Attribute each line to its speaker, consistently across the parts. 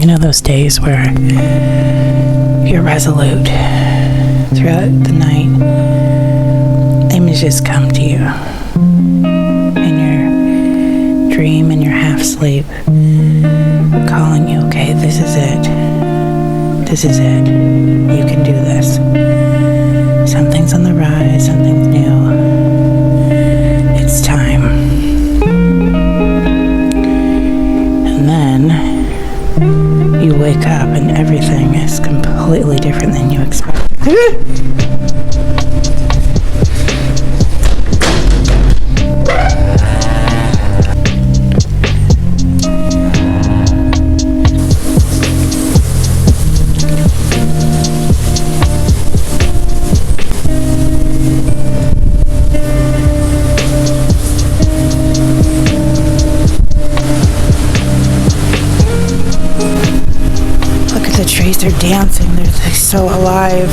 Speaker 1: You know those days where you're resolute throughout the night, images come to you in your dream, in your half sleep, calling you, okay, this is it. This is it. You can do this. Something's on the rise, something's new. It's time. And then you wake up and everything is completely different than you expected. The trees are dancing, they're like so alive.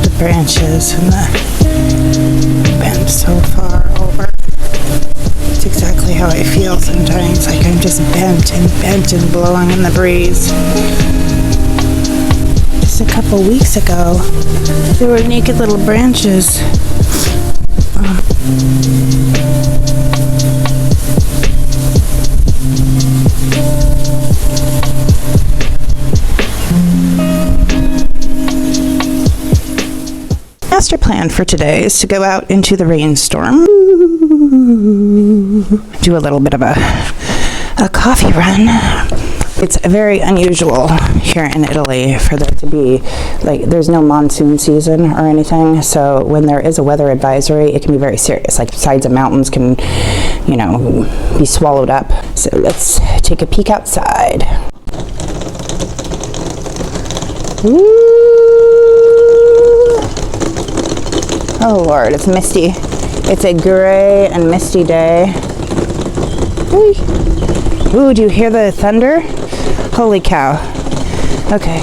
Speaker 1: The branches and the bend so far over. It's exactly how I feel sometimes, like I'm just bent and blowing in the breeze. Just a couple weeks ago, there were naked little branches. Master plan for today is to go out into the rainstorm, do a little bit of a coffee run. It's very unusual here in Italy for there to be, like, there's no monsoon season or anything, so when there is a weather advisory, it can be very serious. Like, sides of mountains can, you know, be swallowed up. So let's take a peek outside. Woo! Oh Lord, it's misty. It's a gray and misty day. Ooh, do you hear the thunder? Holy cow. Okay.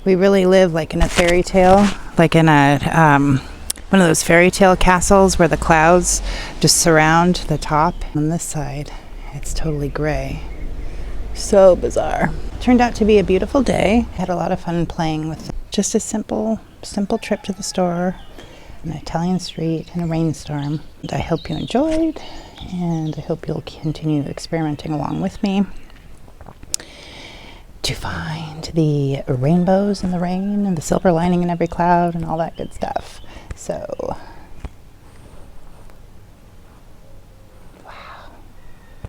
Speaker 1: We really live like in a fairy tale, like in a one of those fairy tale castles where the clouds just surround the top. On this side, it's totally gray. So bizarre. Turned out to be a beautiful day. Had a lot of fun playing with just a simple trip to the store, an Italian street, and a rainstorm. And I hope you enjoyed, and I hope you'll continue experimenting along with me to find the rainbows in the rain and the silver lining in every cloud and all that good stuff. So